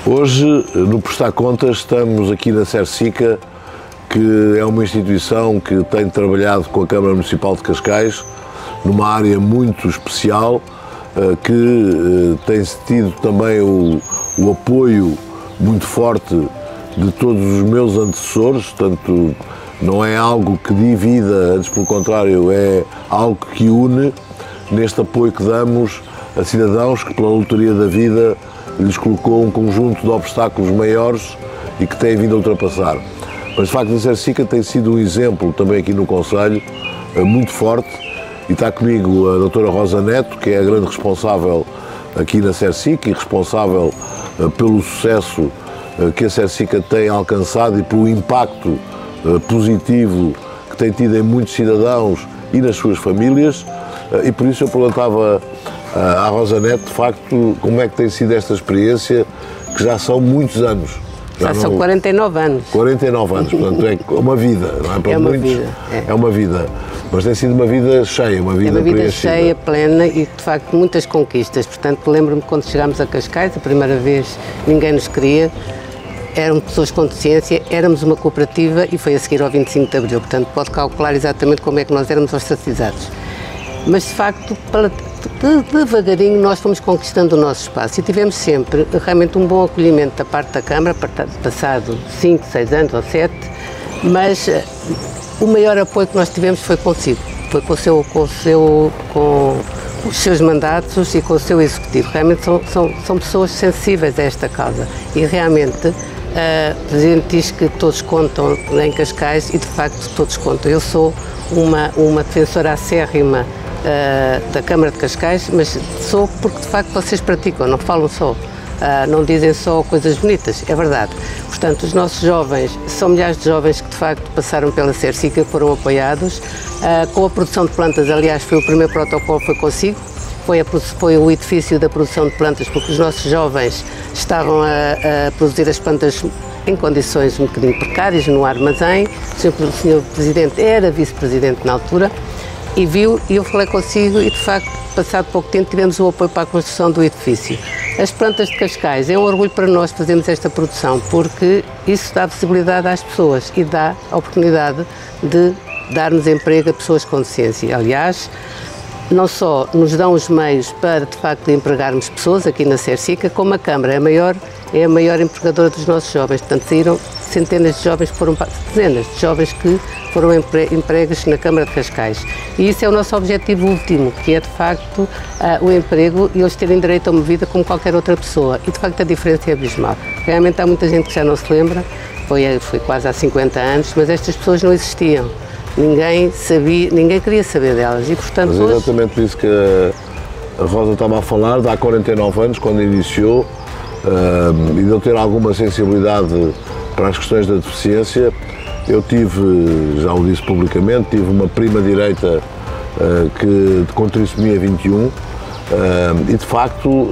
Hoje, no Prestar Contas, estamos aqui na Cersica, que é uma instituição que tem trabalhado com a Câmara Municipal de Cascais numa área muito especial, que tem tido também o apoio muito forte de todos os meus antecessores, portanto, não é algo que divida, antes pelo contrário, é algo que une neste apoio que damos a cidadãos que, pela lotaria da vida, lhes colocou um conjunto de obstáculos maiores e que têm vindo a ultrapassar. Mas, de facto, a Cersica tem sido um exemplo também aqui no Concelho, muito forte, e está comigo a doutora Rosa Neto, que é a grande responsável aqui na Cersica e responsável pelo sucesso que a Cersica tem alcançado e pelo impacto positivo que tem tido em muitos cidadãos e nas suas famílias, e por isso eu perguntava à Rosa Neto, de facto, como é que tem sido esta experiência, que já são muitos anos. Já são 49 anos. 49 anos, portanto é uma vida, não é? Para muitos, vida. É uma vida, mas tem sido uma vida cheia, uma vida cheia, plena e de facto muitas conquistas. Portanto, lembro-me quando chegámos a Cascais, a primeira vez ninguém nos queria, éramos pessoas com deficiência, éramos uma cooperativa e foi a seguir ao 25 de Abril, portanto pode calcular exatamente como é que nós éramos ostracizados. Mas de facto, devagarinho nós fomos conquistando o nosso espaço e tivemos sempre realmente um bom acolhimento da parte da Câmara, passado 5, 6 anos ou 7, mas o maior apoio que nós tivemos foi consigo, foi com os seus mandatos e com o seu executivo. Realmente são pessoas sensíveis a esta causa e realmente o Presidente diz que todos contam em Cascais e de facto todos contam. Eu sou uma defensora acérrima da Câmara de Cascais, mas sou porque de facto vocês praticam, não falam só, não dizem só coisas bonitas, é verdade. Portanto, os nossos jovens, são milhares de jovens que de facto passaram pela Cersica, foram apoiados, com a produção de plantas, aliás foi o primeiro protocolo, foi consigo, foi o edifício da produção de plantas, porque os nossos jovens estavam a produzir as plantas em condições um bocadinho precárias no armazém. O Sr. Presidente era vice-presidente na altura, e viu, e eu falei consigo e de facto, passado pouco tempo, tivemos o apoio para a construção do edifício. As plantas de Cascais, é um orgulho para nós fazermos esta produção, porque isso dá visibilidade às pessoas e dá a oportunidade de darmos emprego a pessoas com deficiência. Aliás, não só nos dão os meios para, de facto, empregarmos pessoas aqui na Cersica, como a Câmara é a maior empregadora dos nossos jovens. Portanto, saíram centenas de jovens, dezenas de jovens que foram empregos na Câmara de Cascais. E isso é o nosso objetivo último, que é, de facto, o emprego e eles terem direito a uma vida como qualquer outra pessoa. E, de facto, a diferença é abismal. Realmente há muita gente que já não se lembra, foi quase há 50 anos, mas estas pessoas não existiam. Ninguém sabia, ninguém queria saber delas e, portanto, mas é exatamente isso que a Rosa estava a falar, há 49 anos, quando iniciou, e de eu ter alguma sensibilidade para as questões da deficiência. Eu tive, já o disse publicamente, tive uma prima direita com trissomia 21 e, de facto,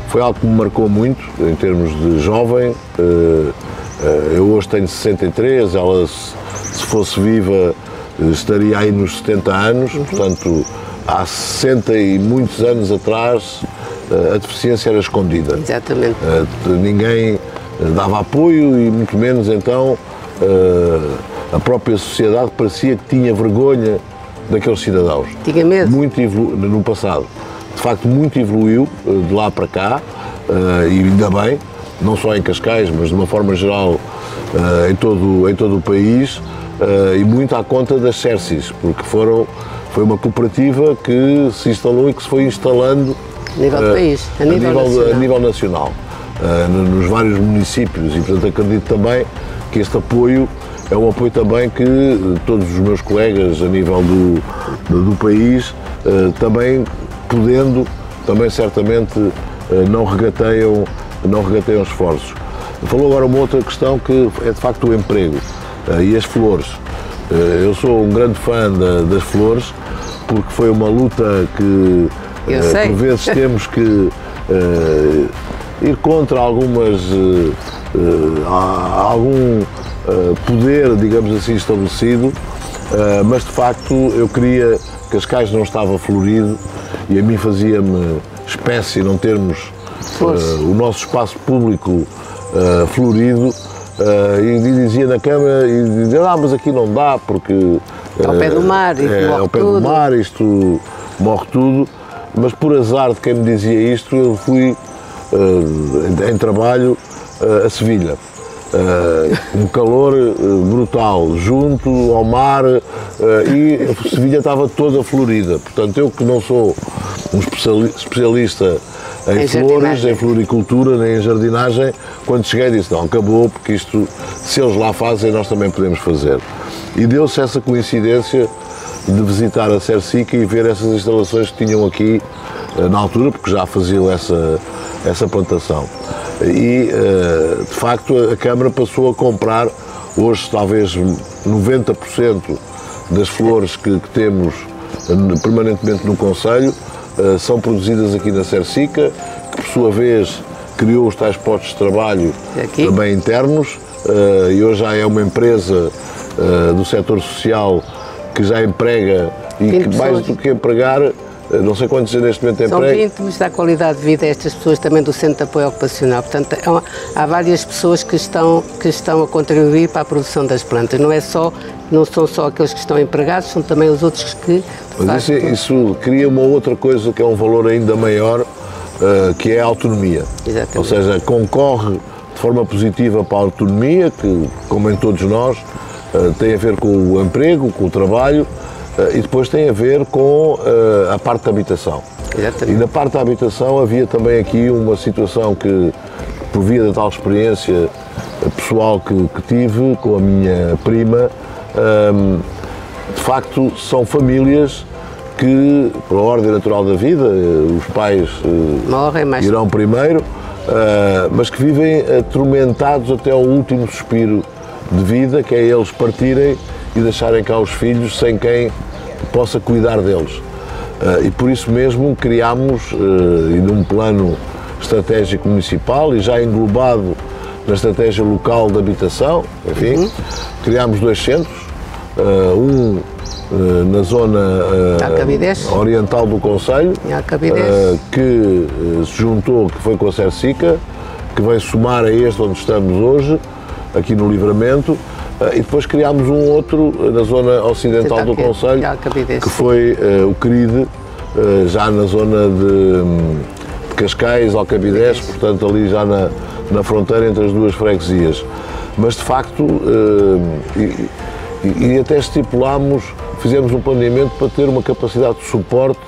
foi algo que me marcou muito em termos de jovem. Eu hoje tenho 63, ela, se fosse viva, estaria aí nos 70 anos, portanto, há 60 e muitos anos atrás, a deficiência era escondida. Exatamente. Ninguém dava apoio e muito menos então a própria sociedade parecia que tinha vergonha daqueles cidadãos. Tinha medo. No passado. De facto, muito evoluiu de lá para cá e ainda bem, não só em Cascais, mas de uma forma geral em todo o país, e muito à conta das Cersis, porque foi uma cooperativa que se instalou e que se foi instalando a nível do país, a nível nacional, nos vários municípios, e portanto acredito também que este apoio é um apoio também que todos os meus colegas a nível do país também podendo, também certamente não regateiam esforços. Falou agora uma outra questão que é de facto o emprego e as flores. Eu sou um grande fã das flores porque foi uma luta que por vezes temos que ir contra algum poder, digamos assim, estabelecido, mas de facto eu queria, Cascais não estava florido e a mim fazia-me espécie não termos o nosso espaço público florido, e dizia na Câmara, e dizia, mas aqui não dá porque ao pé do mar, ao pé do mar, isto morre tudo, mas por azar de quem me dizia isto, eu fui em trabalho a Sevilha. Um calor brutal, junto ao mar, e Sevilha estava toda florida. Portanto, eu que não sou um especialista em flores, em floricultura, nem em jardinagem, quando cheguei disse, não, acabou, porque isto, se eles lá fazem, nós também podemos fazer. E deu-se essa coincidência de visitar a Cersica e ver essas instalações que tinham aqui na altura, porque já faziam essa plantação. E, de facto, a Câmara passou a comprar, hoje talvez 90% das flores que temos permanentemente no Concelho são produzidas aqui na Cersica, que por sua vez criou os tais postos de trabalho também internos, e hoje já é uma empresa do setor social que já emprega, e que mais do que empregar, não sei quantos neste momento emprega. São 20, mas dá qualidade de vida a estas pessoas também do Centro de Apoio Ocupacional. Portanto, há várias pessoas que estão a contribuir para a produção das plantas. Não são só aqueles que estão empregados, são também os outros que... Mas isso cria uma outra coisa que é um valor ainda maior, que é a autonomia. Exatamente. Ou seja, concorre de forma positiva para a autonomia, que, como em todos nós, tem a ver com o emprego, com o trabalho, e depois tem a ver com a parte da habitação. Exatamente. E na parte da habitação havia também aqui uma situação que, por via da tal experiência pessoal que tive com a minha prima, de facto são famílias que, pela ordem natural da vida, os pais irão primeiro, mas que vivem atormentados até ao último suspiro de vida, que é eles partirem e deixarem cá os filhos sem quem possa cuidar deles. E por isso mesmo criámos, e num plano estratégico municipal e já englobado na estratégia local de habitação, enfim, criámos 2 centros, um na zona oriental do Concelho, que se juntou, que foi com a Cersica, que vem somar a este onde estamos hoje, aqui no Livramento, e depois criámos um outro na zona ocidental do Concelho, que foi o CRID, já na zona de Cascais, Alcabidez, portanto ali já na fronteira entre as duas freguesias. Mas de facto, e até estipulámos, fizemos um planeamento para ter uma capacidade de suporte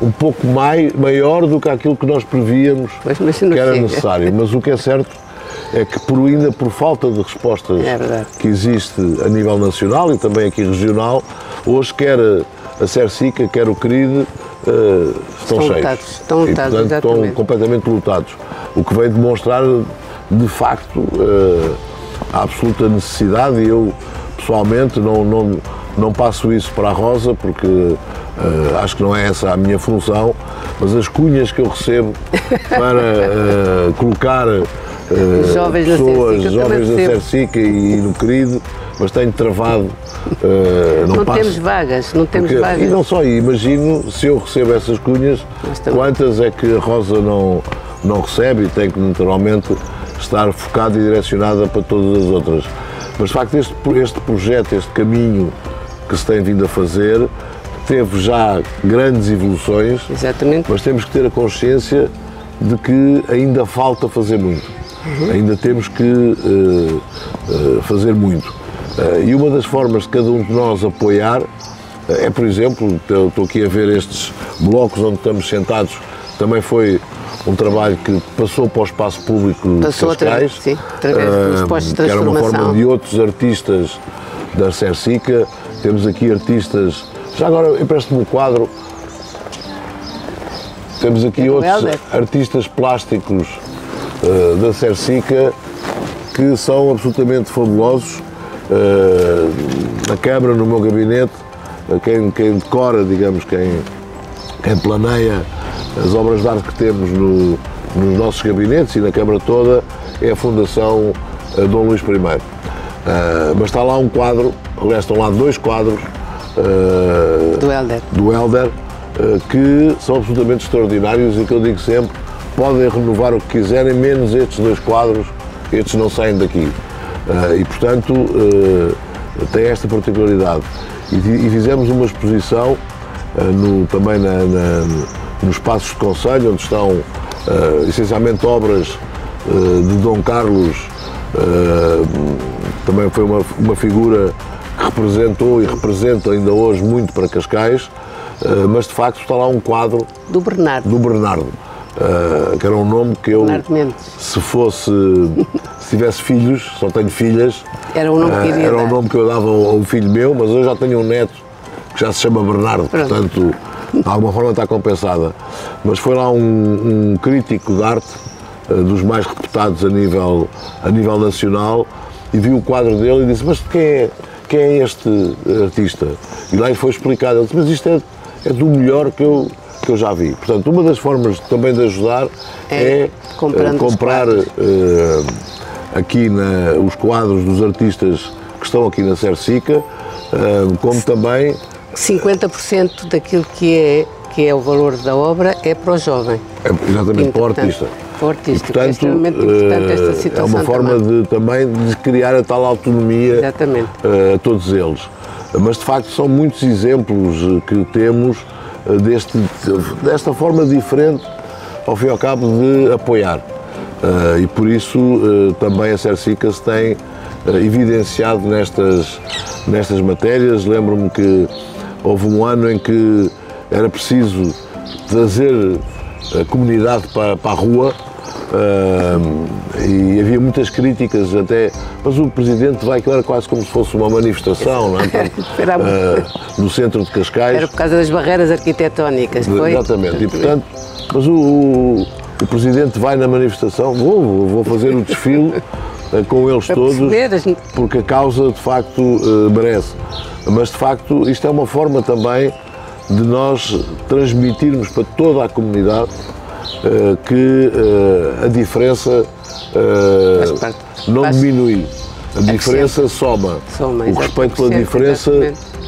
um pouco maior do que aquilo que nós prevíamos que era necessário. Mas o que é certo é que ainda por falta de respostas que existe a nível nacional e também aqui regional, hoje quer a Cersica, quer o CRID, estão cheios. Estão lotados, estão completamente lotados. O que vem demonstrar, de facto, a absoluta necessidade, e eu pessoalmente não passo isso para a Rosa, porque acho que não é essa a minha função, mas as cunhas que eu recebo para colocar pessoas jovens da Cersica e no CRID, mas tenho travado. Não temos vagas. E não só, imagino, se eu recebo essas cunhas, quantas é que a Rosa não recebe e tem que naturalmente estar focada e direcionada para todas as outras. Mas de facto este projeto, este caminho que se tem vindo a fazer, teve já grandes evoluções. Exatamente. Mas temos que ter a consciência de que ainda falta fazer muito. Ainda temos que fazer muito. E uma das formas de cada um de nós apoiar é, por exemplo, estou aqui a ver estes blocos onde estamos sentados, também foi um trabalho que passou para o espaço público de Cascais, através dos postos de transformação. Que era uma forma de outros artistas da Cersica. Temos aqui artistas, já agora empreste-me o quadro, temos aqui outros artistas plásticos da Cersica que são absolutamente fabulosos. Na Câmara, no meu gabinete, quem decora, digamos, quem planeia as obras de arte que temos nos nossos gabinetes e na Câmara toda é a Fundação Dom Luís I. Mas está lá um quadro, aliás estão lá 2 quadros do Hélder, que são absolutamente extraordinários e que eu digo sempre, podem renovar o que quiserem, menos estes 2 quadros, estes não saem daqui. E, portanto, tem esta particularidade. E fizemos uma exposição também nos espaços de conselho, onde estão essencialmente obras de Dom Carlos, também foi uma figura que representou e representa ainda hoje muito para Cascais, mas de facto está lá um quadro do Bernardo, que era um nome que eu, se tivesse filhos, só tenho filhas, era um nome que eu dava ao filho meu, mas eu já tenho um neto que já se chama Bernardo, portanto, de alguma forma está compensada. Mas foi lá um crítico de arte, dos mais reputados a nível nacional, e viu o quadro dele e disse: mas quem é este artista? E lá lhe foi explicado. Ele disse: mas isto é do melhor que eu já vi. Portanto, uma das formas também de ajudar é comprar aqui os quadros dos artistas que estão aqui na Cersica, como também 50% daquilo que é o valor da obra é para o jovem. Exatamente, para o artista. Para o artista, portanto, é extremamente importante esta situação. É uma forma também de criar a tal autonomia a todos eles. Mas de facto são muitos exemplos que temos desta forma diferente, ao fim e ao cabo, de apoiar. E por isso também a Cersica se tem evidenciado nestas matérias. Lembro-me que houve um ano em que era preciso trazer a comunidade para a rua, e havia muitas críticas até, mas o Presidente vai, aquilo era quase como se fosse uma manifestação, não é? No centro de Cascais. Era por causa das barreiras arquitetónicas, foi? Exatamente, e portanto, mas o Presidente vai na manifestação, vou fazer o desfile com eles todos, porque a causa de facto merece. Mas de facto isto é uma forma também de nós transmitirmos para toda a comunidade que a diferença não diminui, a diferença soma. O respeito pela diferença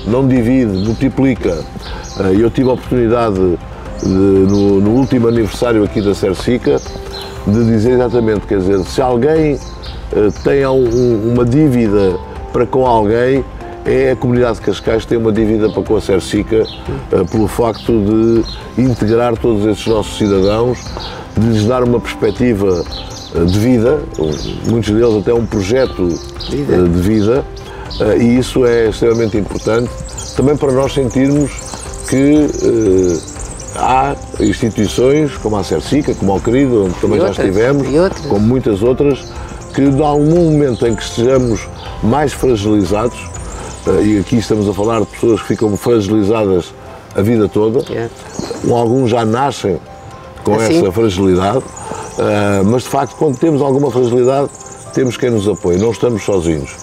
não divide, multiplica. Eu tive a oportunidade, no último aniversário aqui da Cersica, de dizer exatamente, quer dizer, se alguém tem uma dívida para com alguém, é a comunidade de Cascais que tem uma dívida para com a Cersica, pelo facto de integrar todos esses nossos cidadãos, de lhes dar uma perspectiva de vida, muitos deles até um projeto de vida, e isso é extremamente importante, também para nós sentirmos que há instituições como a Cersica, como o Querido, onde também já estivemos, como muitas outras, que de algum momento em que estejamos mais fragilizados, e aqui estamos a falar de pessoas que ficam fragilizadas a vida toda, alguns já nascem com essa fragilidade, mas de facto quando temos alguma fragilidade temos quem nos apoie, não estamos sozinhos.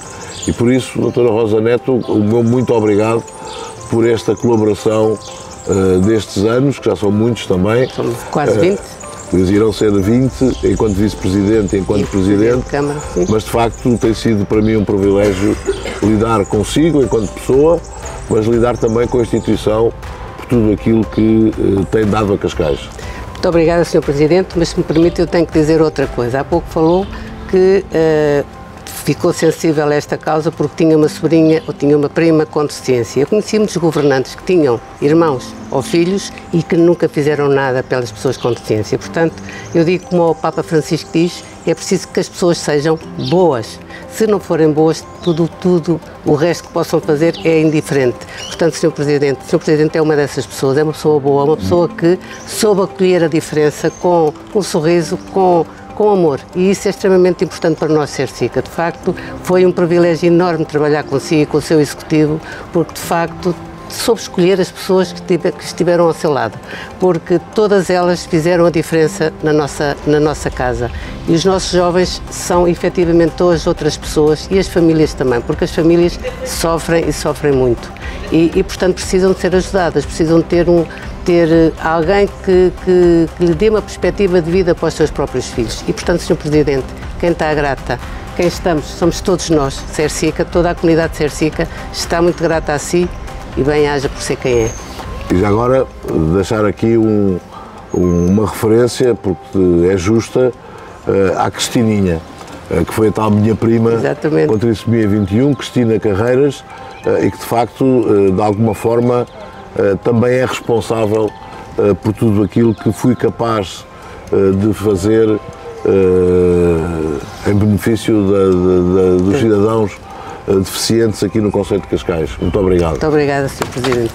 E por isso, doutora Rosa Neto, o meu muito obrigado por esta colaboração destes anos, que já são muitos também. São quase 20. Eles irão ser 20 enquanto vice-presidente e enquanto presidente, Câmara, mas de facto tem sido para mim um privilégio lidar consigo enquanto pessoa, mas lidar também com a instituição por tudo aquilo que tem dado a Cascais. Muito obrigada, Sr. Presidente, mas se me permite eu tenho que dizer outra coisa. Há pouco falou que ficou sensível a esta causa porque tinha uma sobrinha ou tinha uma prima com deficiência. Eu conheci muitos governantes que tinham irmãos ou filhos e que nunca fizeram nada pelas pessoas com deficiência. Portanto, eu digo como o Papa Francisco diz, é preciso que as pessoas sejam boas. Se não forem boas, tudo o resto que possam fazer é indiferente. Portanto, Sr. Presidente é uma dessas pessoas, é uma pessoa boa, uma pessoa que soube acolher a diferença com um sorriso, com amor, e isso é extremamente importante para nós, Cersica. De facto, foi um privilégio enorme trabalhar consigo e com o seu executivo, porque de facto soube escolher as pessoas que estiveram ao seu lado, porque todas elas fizeram a diferença na nossa casa. E os nossos jovens são efetivamente hoje outras pessoas, e as famílias também, porque as famílias sofrem e sofrem muito. E portanto precisam de ser ajudadas, precisam de ter alguém que lhe dê uma perspectiva de vida para os seus próprios filhos. E, portanto, Sr. Presidente, quem está grata, quem estamos, somos todos nós, Cersica, toda a comunidade de Cersica está muito grata a si e bem-haja por ser quem é. E já agora deixar aqui um uma referência, porque é justa, à Cristininha, que foi a tal minha prima com trissomia 21, Cristina Carreiras, e que de facto, de alguma forma, também é responsável por tudo aquilo que fui capaz de fazer em benefício dos cidadãos deficientes aqui no concelho de Cascais. Muito obrigado. Muito obrigada, Sr. Presidente.